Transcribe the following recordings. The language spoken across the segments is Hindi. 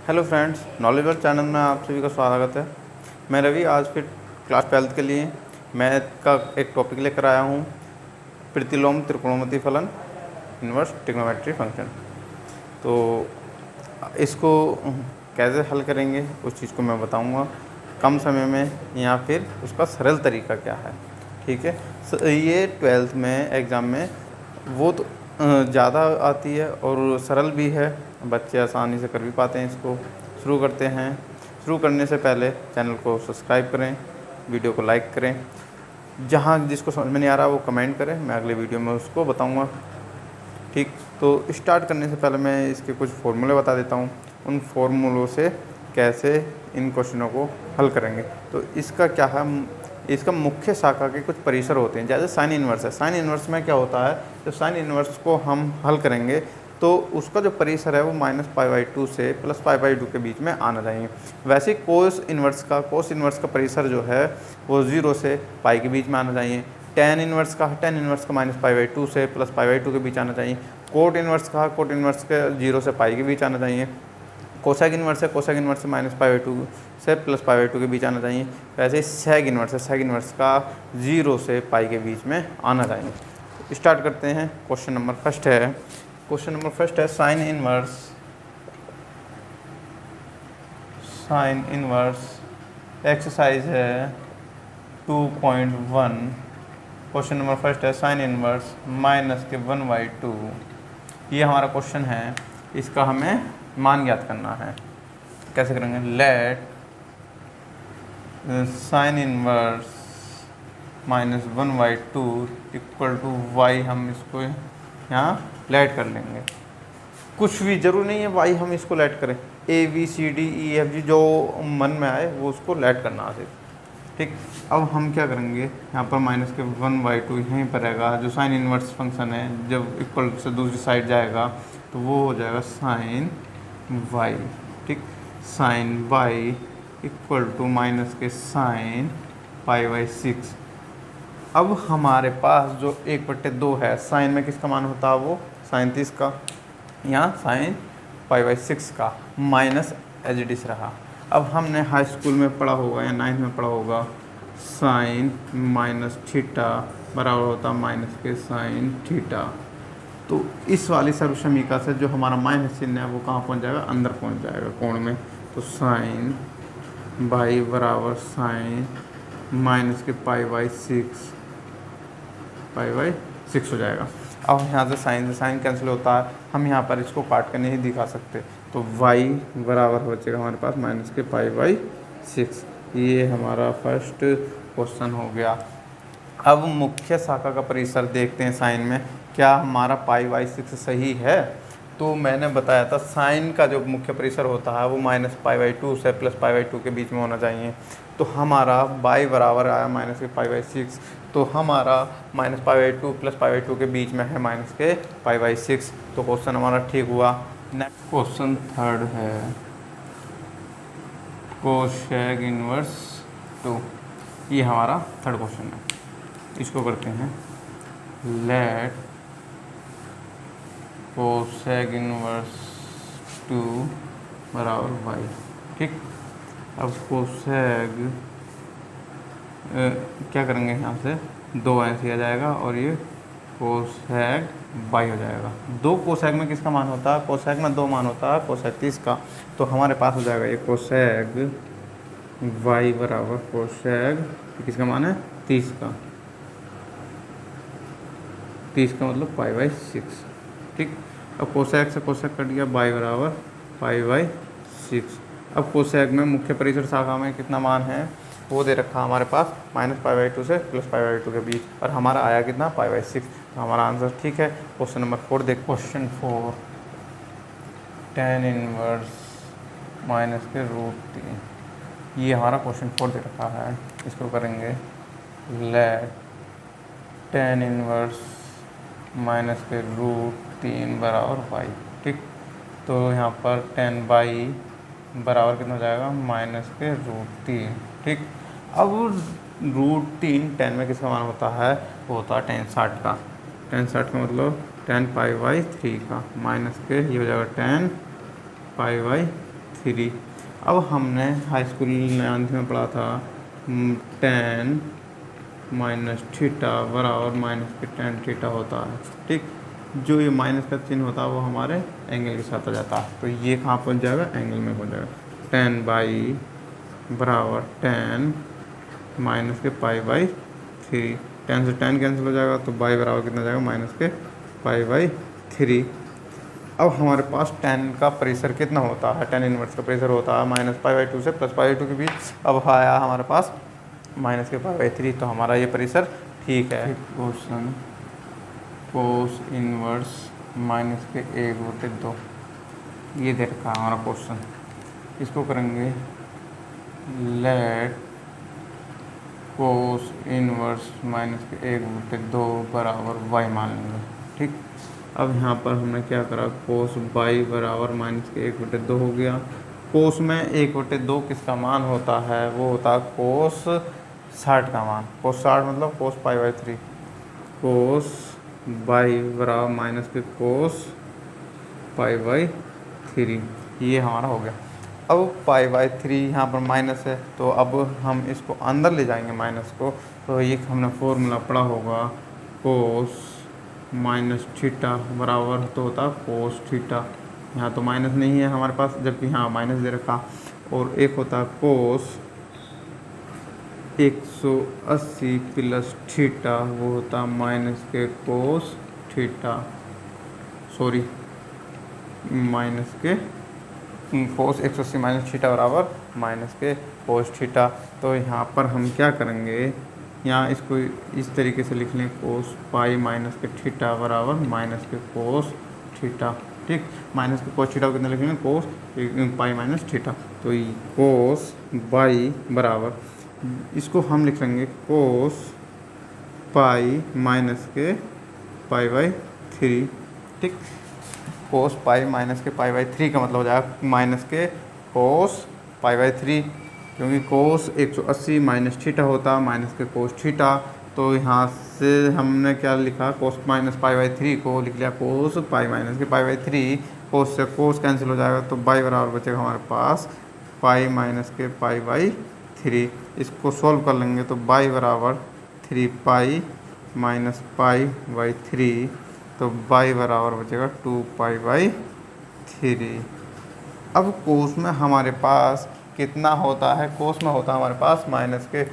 हेलो फ्रेंड्स, नॉलेजेबल चैनल में आप सभी का स्वागत है। मैं रवि आज फिर क्लास 12th के लिए मैथ का एक टॉपिक लेकर आया हूँ, प्रतिलोम त्रिकोणमितीय फलन इन्वर्स ट्रिग्नोमेट्री फंक्शन। तो इसको कैसे हल करेंगे उस चीज़ को मैं बताऊँगा कम समय में, या फिर उसका सरल तरीका क्या है। ठीक है, ये 12th में एग्ज़ाम में वो तो ज़्यादा आती है और सरल भी है, बच्चे आसानी से कर भी पाते हैं। इसको शुरू करते हैं। शुरू करने से पहले चैनल को सब्सक्राइब करें, वीडियो को लाइक करें, जहाँ जिसको समझ में नहीं आ रहा वो कमेंट करें, मैं अगले वीडियो में उसको बताऊंगा। ठीक, तो स्टार्ट करने से पहले मैं इसके कुछ फॉर्मूले बता देता हूँ, उन फॉर्मूलों से कैसे इन क्वेश्चनों को हल करेंगे। तो इसका क्या है, इसका मुख्य शाखा के कुछ परिसर होते हैं। जैसे साइन इन्वर्स है, साइन इन्वर्स में क्या होता है, जब साइन इन्वर्स को हम हल करेंगे तो उसका जो परिसर है वो -π/2 से +π/2 के बीच में आना चाहिए। वैसे ही कोस इन्वर्स का परिसर जो है वो 0 से पाई के बीच में आना चाहिए। टेन इन्वर्स का -π/2 से +π/2 के बीच आना चाहिए। कोट इन्वर्स के 0 से पाई के बीच आना चाहिए। कोसेक इन्वर्स से -π/2 से +π/2 के बीच आना चाहिए। वैसे ही सेक इन्वर्स का 0 से पाई के बीच में आना चाहिए। स्टार्ट करते हैं। क्वेश्चन नंबर फर्स्ट है साइन इन्वर्स एक्सरसाइज है 2.1। क्वेश्चन नंबर फर्स्ट है साइन इन्वर्स -1/2। ये हमारा क्वेश्चन है, इसका हमें मान ज्ञात करना है। कैसे करेंगे, let sine inverse -1/2 equal to Y. हम इसको यहाँ लेट कर लेंगे, कुछ भी जरूर नहीं है वाई हम इसको लेट करें, ABCDEFG जो मन में आए वो उसको लेट करना है। ठीक, अब हम क्या करेंगे, यहाँ पर -1/2 यहीं पर रहेगा। जो साइन इन्वर्स फंक्शन है जब इक्वल से दूसरी साइड जाएगा तो वो हो जाएगा साइन वाई। ठीक, sine Y equal to -sin π/6। अब हमारे पास जो 1/2 है, साइन में किसका मान होता है, वो sin 30 का, यहाँ sin π/6 का माइनस एज इट इज रहा। अब हमने हाई स्कूल में पढ़ा होगा या 9th में पढ़ा होगा, साइन -θ बराबर होता -sin θ। तो इस वाली सर्वसमीका से जो हमारा माइनस चिन्ह है वो कहाँ पहुँच जाएगा, अंदर पहुँच जाएगा कोण में। तो साइन बाई बराबर साइन -π/6 हो जाएगा। अब यहाँ से साइन कैंसिल होता है, हम यहाँ पर इसको काट कर नहीं दिखा सकते, तो y बराबर हो जाएगा हमारे पास -π/6। ये हमारा फर्स्ट क्वेश्चन हो गया। अब मुख्य शाखा का परिसर देखते हैं साइन में, क्या हमारा π/6 सही है। तो मैंने बताया था साइन का जो मुख्य परिसर होता है वो -π/2 से +π/2 के बीच में होना चाहिए। तो हमारा y बराबर आया -π/6, तो हमारा -π/2 +π/2 के बीच में है -π/6। तो क्वेश्चन हमारा ठीक हुआ। नेक्स्ट क्वेश्चन थर्ड है कोसेक इन्वर्स 2। ये हमारा थर्ड क्वेश्चन है, इसको करते हैं लेट कोसेक इन्वर्स 2 बराबर वाई। ठीक, अब कोसेक क्या करेंगे, यहाँ से 2 ऐसे आ जाएगा और ये कोसेक वाई हो जाएगा। 2 कोसेक में किसका मान होता है, कोसेक में 2 मान होता है कोसेक 30 का। तो हमारे पास हो जाएगा ये कोसेक वाई बराबर कोसेक किसका मान है 30 का। 30 का मतलब π/6। ठीक, अब कोसेक से कोसेक कट गया, y बराबर π/6। अब कोसेक में मुख्य परिसर शाखा में कितना मान है वो दे रखा हमारे पास -π/2 से +π/2 के बीच, और हमारा आया कितना π/6। तो हमारा आंसर ठीक है। क्वेश्चन नंबर 4 देख, क्वेश्चन 4 tan इनवर्स -√3। ये हमारा क्वेश्चन 4 दे रखा है, इसको करेंगे लेट tan इनवर्स -√3 बराबर वाई। ठीक, तो यहाँ पर tan वाई बराबर कितना हो जाएगा -√3। ठीक, अब √3 tan में किसका मान होता है, वो होता है tan 60 का। tan 60 का मतलब tan π/3 का माइनस के ये हो जाएगा tan π/3 3। अब हमने हाई स्कूल 9th में पढ़ा था tan माइनस थीटा बराबर माइनस के tan थीटा होता है। ठीक, जो ये माइनस का चिन्ह होता है वो हमारे एंगल के साथ आ जाता है, तो ये कहाँ पहुँच जाएगा, एंगल में पहुँच जाएगा। tan बाई बराबर tan माइनस के π/3। tan से tan कैंसिल हो जाएगा तो बाई बराबर कितना जाएगा, माइनस के π/3। अब हमारे पास tan का प्रेशर कितना होता है, tan इनवर्स का प्रेशर होता है -π/2 से +π/2 के बीच। अब आया हमारे पास माइनस के π/3, तो हमारा ये प्रेशर ठीक है। क्वेश्चन कोस इनवर्स माइनस के 1/2 ये दे रखा है हमारा क्वेश्चन। इसको करेंगे लेट कोस इनवर्स माइनस के 1/2 बराबर y मान लेंगे। ठीक, अब यहाँ पर हमने क्या करा, कोस y बराबर माइनस के 1/2 हो गया। कोस में 1/2 किसका मान होता है, वो होता है कोस 60 का मान। कोस 60 मतलब कोस π/3। कोस y बराबर माइनस के कोस π/3, ये हमारा हो गया। अब π/3 यहाँ पर माइनस है, तो अब हम इसको अंदर ले जाएंगे माइनस को, तो ये हमने फॉर्मूला पढ़ा होगा, कोस माइनस थीटा बराबर तो होता कोस थीटा। यहाँ तो माइनस नहीं है हमारे पास, जबकि यहाँ माइनस दे रखा। और एक होता कोस 180 प्लस थीटा, वो होता माइनस के कोस थीटा, सॉरी माइनस के कोस 180 माइनस थीटा बराबर माइनस के कोस थीटा। तो यहाँ पर हम क्या करेंगे, यहाँ इसको इस तरीके से लिख लें, कोस पाई माइनस के थीटा बराबर माइनस के कोस थीटा। ठीक, माइनस के कोस थीटा को कितना लिखेंगे, कोस पाई माइनस थीटा। तो कोस बाई बराबर, इसको हम लिख लेंगे कोस पाई माइनस के π/3। ठीक, कोस पाई माइनस के π/3 का मतलब हो जाएगा माइनस के कोस π/3, क्योंकि कोस 180 माइनस थीटा होता माइनस के कोस थीटा। तो यहाँ से हमने क्या लिखा, कोस माइनस π/3 को लिख लिया कोस पाई माइनस के π/3। कोस से कोस कैंसिल हो जाएगा, तो बाई बराबर बचेगा हमारे पास पाई माइनस के π/3। इसको सॉल्व कर लेंगे तो बाई बराबर 3 पाई माइनस π/3, तो बाई बराबर बचेगा 2π/3। अब कोस में हमारे पास कितना होता है, कोस में होता है हमारे पास माइनस के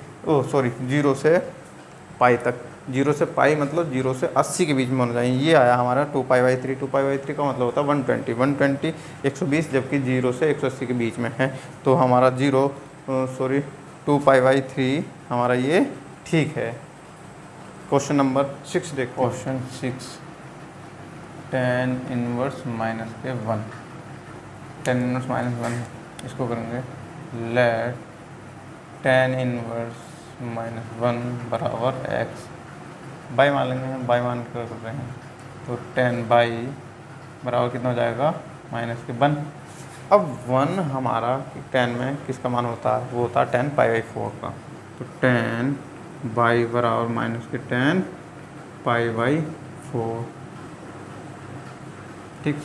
जीरो से पाई तक। जीरो से पाई मतलब 0 से 80 के बीच में होना चाहिए। ये आया हमारा 2π/3। 2π/3 का मतलब होता है 120 120, जबकि 0 से 180 के बीच में है। तो हमारा 2π/3 हमारा ये ठीक है। क्वेश्चन नंबर 6 देखो। क्वेश्चन 6, tan इनवर्स माइनस के 1। tan इनवर्स माइनस 1, इसको करेंगे लेट tan इनवर्स -1 बराबर x। बाई मान लेंगे, हम बाई मान कर रहे हैं, तो tan बाई बराबर कितना हो जाएगा, -1। अब 1 हमारा tan में किसका मान होता है, वो होता है tan π/4 का। तो tan बाई बराबर -tan π/4। ठीक,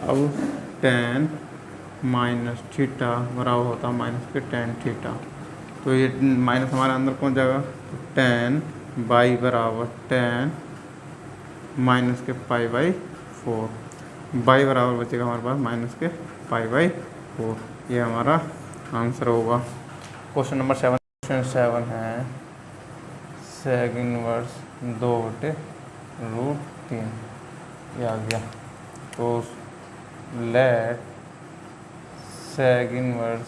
अब tan माइनस थीटा बराबर होता है -tan थीटा। तो ये माइनस हमारे अंदर पहुंच जाएगा, तो tan बाई बराबर tan -π/4। बाई बराबर बचेगा हमारे पास -π/4। ये हमारा आंसर होगा। Question number 7। क्वेश्चन 7 है सेग इनवर्स 2/√3, ये आ गया। तो लेट सेग इनवर्स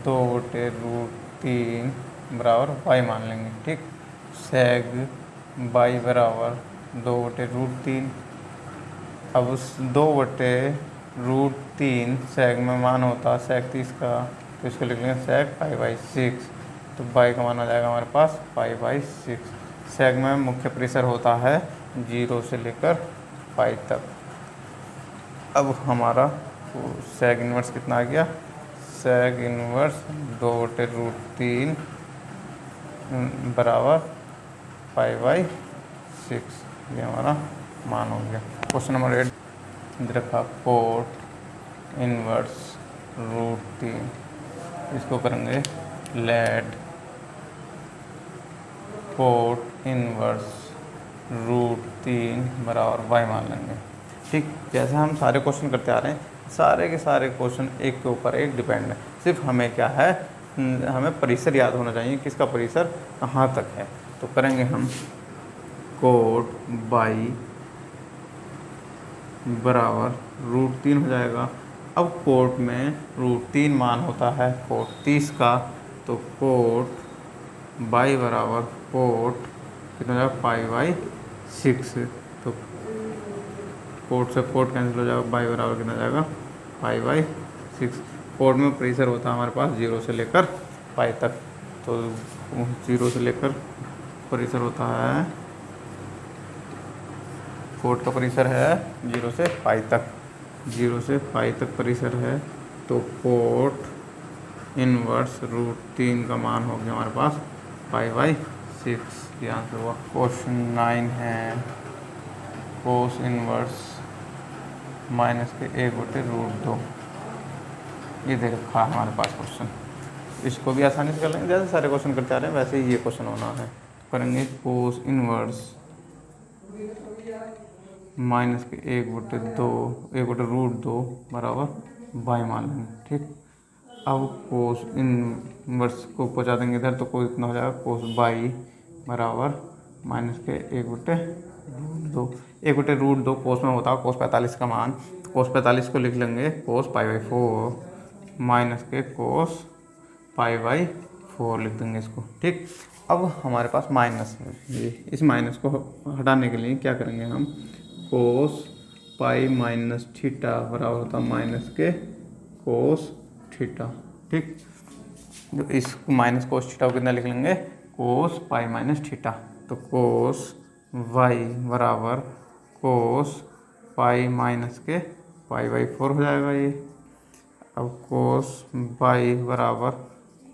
2/√3 बराबर y मान लेंगे। ठीक, सेग y बराबर 2/√3। अब उस 2/√3 सेग में मान होता है सेग 30 का, तो इसको लिख लेंगे सेग π/6। तो y का मान आ जाएगा हमारे पास π/6। सेग में मुख्य प्रेशर होता है 0 से लेकर पाई तक। अब हमारा सेग इनवर्स कितना आ गया, सेग इनवर्स 2/√3 बराबर π/6, ये हमारा मान हो गया। क्वेश्चन नंबर 8 रखा कोट इनवर्स √3, इसको करेंगे लेट कोट इनवर्स √3 बराबर y मान लेंगे। ठीक, जैसे हम सारे क्वेश्चन करते आ रहे हैं, सारे के सारे क्वेश्चन एक के ऊपर एक डिपेंड है। सिर्फ हमें क्या है, हमें परिसर याद होना चाहिए, किसका परिसर कहाँ तक है। तो करेंगे हम कोट बाई बराबर √3 हो जाएगा। अब कोट में √3 मान होता है कोट 30 का, तो कोट बाई बराबर कोट कितना हो जाएगा π/6। तो कोट से कोट कैंसिल हो जाएगा, बाई बराबर कितना जाएगा π/6। कोट में परिसर होता है हमारे पास 0 से लेकर पाई तक, तो 0 से लेकर परिसर होता है, कोट का परिसर है 0 से पाई तक, 0 से पाई तक परिसर है। तो कोट इनवर्स √3 का मान हो गया हमारे पास π/6। ये आंसर हुआ। क्वेश्चन 9 है कोस इनवर्स -1/√2। ये देख रखा है हमारे पास क्वेश्चन, इसको भी आसानी से कर लेंगे, जैसे सारे क्वेश्चन करते आ रहे हैं वैसे ही ये क्वेश्चन होना है। करेंगे कोस इनवर्स -1/√2 बराबर y मान लेंगे। ठीक, अब कोस इनवर्स को पहुँचा देंगे इधर, तो कोस इतना हो जाएगा कोस बाई बराबर -1/√2। 1/√2 कोस में होता है कोस 45 का मान, तो कोस 45 को लिख लेंगे कोस π/4 माइनस के कोस π/4 लिख देंगे इसको। ठीक, अब हमारे पास माइनस है, इस माइनस को हटाने के लिए क्या करेंगे हम, कोस पाई माइनस थीटा बराबर होता माइनस के कोस थीटा। ठीक, जो इस माइनस कोस थीटा को कितना लिख लेंगे, कोस पाई माइनस थीटा। तो कोस वाई बराबर कोस पाई माइनस के π/4 हो जाएगा ये। अब कोस बाई बराबर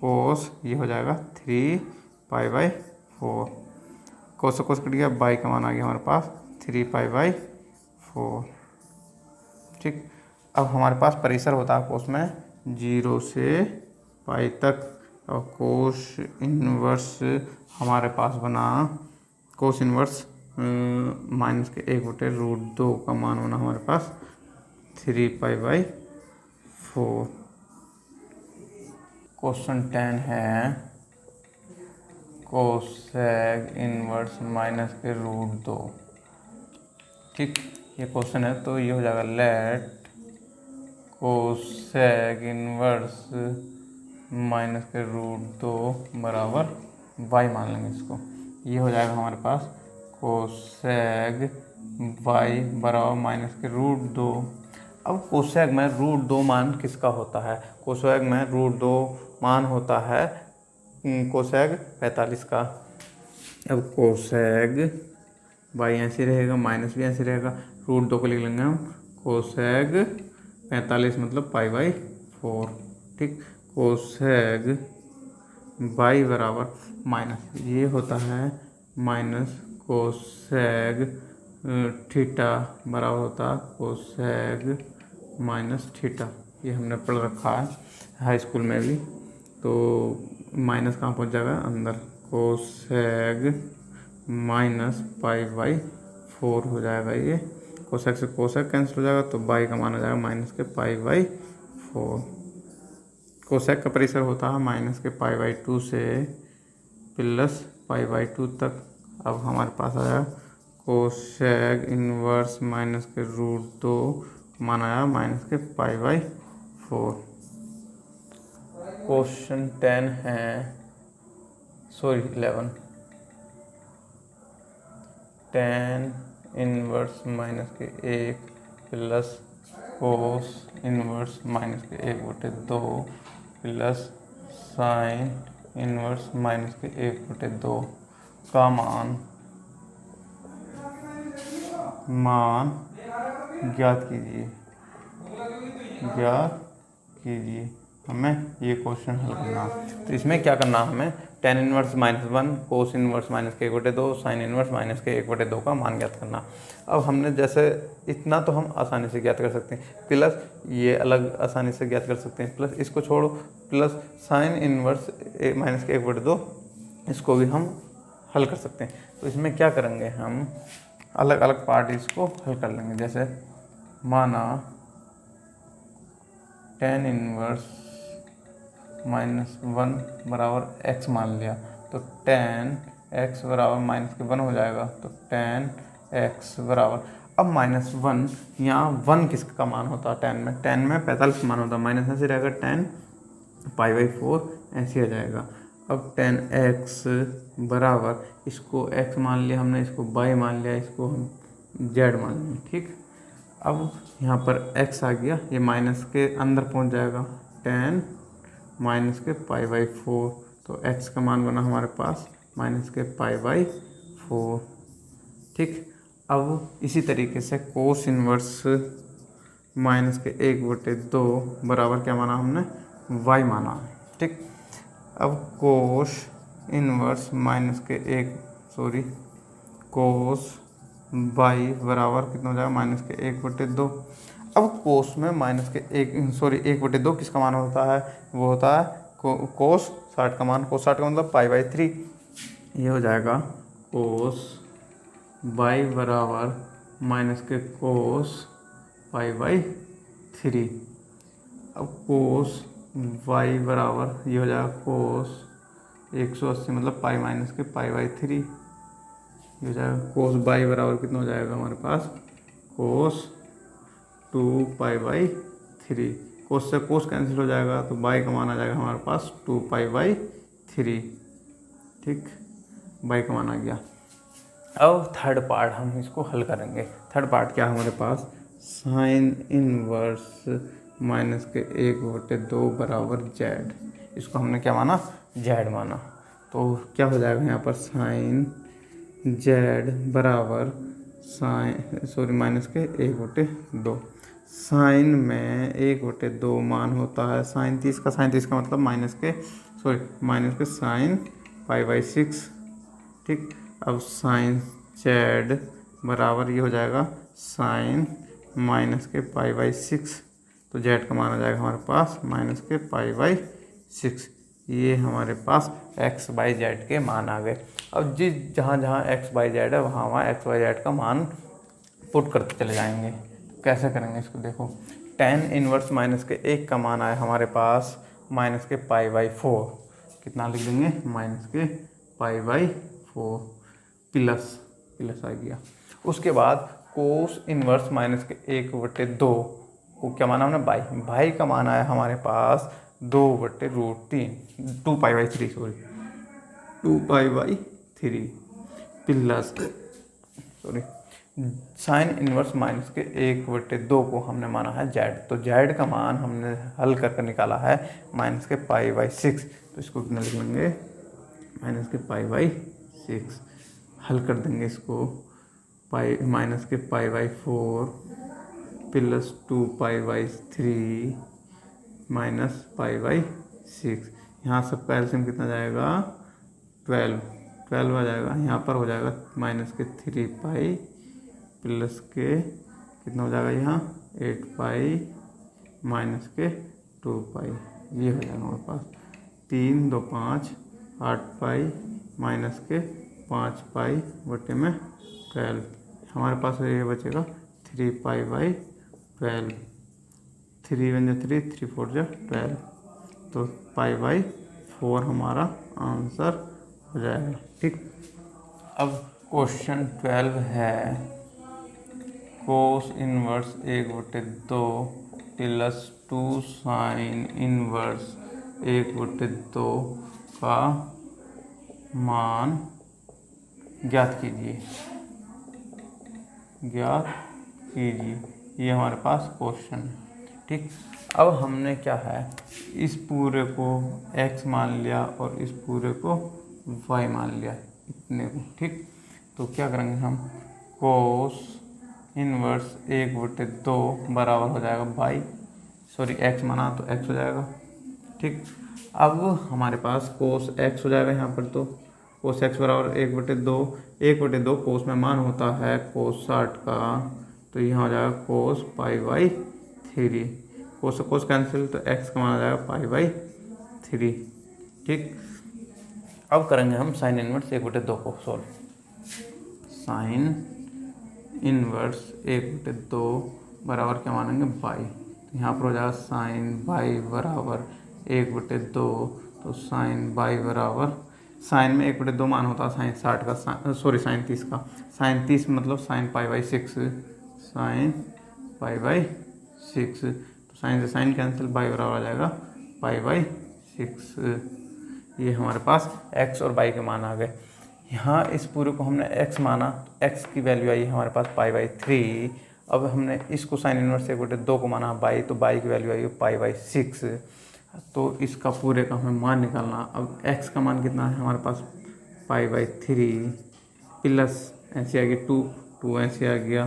कोस ये हो जाएगा 3π/4। कोस से कोस कट गया, बाई का मान आ गया हमारे पास 3π/4। ठीक, अब हमारे पास परिसर होता है कोस में 0 से पाई तक, और कोस इनवर्स हमारे पास बना कोस इनवर्स -1/√2 का मान होना हमारे पास 3π/4। क्वेश्चन 10 है कोसेक इनवर्स -√2। ठीक, ये क्वेश्चन है, तो ये हो जाएगा लेट कोसेक इनवर्स -√2 बराबर y मान लेंगे इसको। ये हो जाएगा हमारे पास कोसेक y बराबर -√2। अब कोसेक में √2 मान किसका होता है, कोसेक में √2 मान होता है कोसेक 45 का। अब कोसेक y ऐसे रहेगा, माइनस भी ऐसे रहेगा, √2 को लिख लेंगे हम कोसेक 45 मतलब π/4। ठीक, कोसेक y बराबर माइनस ये होता है माइनस कोसेक थीटा बराबर होता है कोसेक माइनस थीटा। ये हमने पढ़ रखा है हाई स्कूल में भी। तो माइनस कहाँ पहुँच जाएगा, अंदर, कोसेक -π/4 हो जाएगा। ये कोसेक से कोसेक कैंसिल हो जाएगा, तो बाई का मान हो जाएगा -π/4। कोसेक का परिसर होता है -π/2 से +π/2 तक। अब हमारे पास आ जाएगा कोसेक इनवर्स -√2 मान आया -π/4। क्वेश्चन 10 है 11 tan inverse -1 plus cos inverse -1/2 plus sine inverse -1/2 का मान ज्ञात कीजिए। हमें ये क्वेश्चन हल करना है। तो इसमें क्या करना है, हमें tan inverse -1, cos inverse -1/2, sine inverse -1/2 का मान ज्ञात करना। अब हमने जैसे इतना तो हम आसानी से ज्ञात कर सकते हैं, प्लस ये अलग आसानी से ज्ञात कर सकते हैं, प्लस इसको छोड़ो, प्लस साइन इनवर्स -1/2 इसको भी हम हल कर सकते हैं। तो इसमें क्या करेंगे, हम अलग अलग पार्ट इसको हल कर लेंगे। जैसे माना tan इनवर्स -1 बराबर x मान लिया, तो tan x बराबर -1 हो जाएगा। तो tan x बराबर, अब -1 यहाँ 1 किसका मान होता है tan में 45 मान होता है, माइनस ऐसे रहेगा tan π/4 ऐसे आ जाएगा। अब tan x बराबर, इसको x मान लिया हमने, इसको y मान लिया, इसको हम z मान लिया, ठीक। अब यहाँ पर x आ गया, ये माइनस के अंदर पहुँच जाएगा, tan -π/4, तो x का मान बना हमारे पास -π/4, ठीक। अब इसी तरीके से कोस इनवर्स -1/2 बराबर क्या माना हमने, y माना, ठीक। अब कोस इनवर्स कोस y बराबर कितना हो जाएगा, -1/2। अब कोस में 1/2 किसका मान होता है, वो होता है कोस 60 का मान, कोस 60 का मतलब π/3, ये हो जाएगा कोस y बराबर -कोस π/3। अब कोस y बराबर ये हो जाएगा कोस 180 मतलब π-π/3, ये हो जाएगा। कोस y बराबर कितना हो जाएगा हमारे पास, कोस 2π/3, कोस से कोस कैंसिल हो जाएगा, तो y का मान आ जाएगा हमारे पास 2π/3, ठीक, y का मान आ गया। अब थर्ड पार्ट हम इसको हल करेंगे। थर्ड पार्ट क्या है हमारे पास, साइन इनवर्स -1/2 बराबर z, इसको हमने क्या माना, z माना। तो क्या हो जाएगा यहाँ पर, साइन z बराबर -1/2, साइन में 1/2 मान होता है साइन 30 का, साइन 30 का मतलब माइनस के साइन π/6, ठीक। अब साइन z बराबर ये हो जाएगा साइन -π/6, तो z का मान आ जाएगा हमारे पास -π/6। ये हमारे पास x, y, z के मान आ गए। अब जहाँ जहाँ x, y, z है वहाँ वहाँ x, y, z का मान पुट करते चले जाएंगे। तो कैसे करेंगे इसको, देखो tan इनवर्स -1 का मान आया हमारे पास -π/4, कितना लिख देंगे, -π/4 प्लस आ गया। उसके बाद कोस इनवर्स -1/2 को क्या माना हमने, बाई का मान आया हमारे पास 2/3 प्लस साइन इनवर्स -1/2 को हमने माना है z, तो z का मान हमने हल कर निकाला है -π/6, तो इसको कितना लिख लेंगे, -π/6, हल कर देंगे इसको, -π/4 प्लस 2π/3 -π/6, यहाँ सब का एलसीएम कितना जाएगा, 12 आ जाएगा। यहाँ पर हो जाएगा -3π प्लस के कितना हो जाएगा, यहाँ 8π -2π, ये हो जाएगा हमारे पास 3 2 5 8π -5π/12, हमारे पास ये बचेगा 3π/12, 3 × 3 3 4 12, तो π/4 हमारा आंसर हो जाएगा, ठीक। अब क्वेश्चन 12 है, cos inverse 1/2 plus 2 sine inverse 1/2 का मान ज्ञात कीजिए। ये हमारे पास क्वेश्चन है, ठीक। अब हमने क्या है, इस पूरे को x मान लिया और इस पूरे को y मान लिया, इतने को, ठीक। तो क्या करेंगे हम, कोस इनवर्स 1/2 बराबर हो जाएगा x माना तो x हो जाएगा, ठीक। अब हमारे पास कोस एक्स हो जाएगा यहाँ पर, तो कोस एक्स बराबर 1/2, 1/2 कोस में मान होता है कोस 60 का, तो यहाँ हो जाएगा कोस π/3। कोस से कोस कैंसिल, तो एक्स का मान आ जाएगा π/3। ठीक। अब करेंगे हम साइन इनवर्स 1/2 को सॉल्व। साइन इनवर्स 1/2 बराबर क्या मानेंगे बाई, तो यहाँ पर हो जाएगा साइन बाई बराबर 1/2, तो साइन बाई बराबर, साइन में 1/2 मान होता है साइन 60 का, साइन 30 का, साइन 30 मतलब साइन π/6, साइन π/6, तो साइन से साइन कैंसिल, बाई बराबर आ जाएगा π/6। ये हमारे पास x और y के मान आ गए। यहाँ इस पूरे को हमने x माना, तो x की वैल्यू आई हमारे पास π/3। अब हमने इसको साइन इनवर्स 1/2 को माना y, तो y की वैल्यू आई π/6। तो इसका पूरे का हमें मान निकालना। अब x का मान कितना है हमारे पास π/3 प्लस ऐसे आ गया 2 ऐसे आ गया।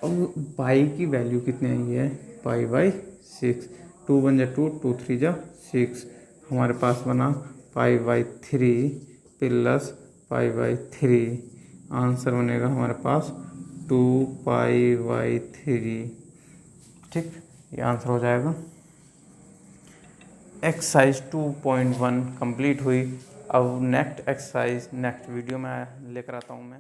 अब y की वैल्यू कितनी आई है π/6, 2 1 जा 2, 2 3 जा 6, हमारे पास बना π/3 प्लस π/3, आंसर बनेगा हमारे पास 2π/3। ठीक, ये आंसर हो जाएगा। एक्सरसाइज 2.1 कंप्लीट हुई। अब नेक्स्ट एक्सरसाइज नेक्स्ट वीडियो में लेकर आता हूँ मैं।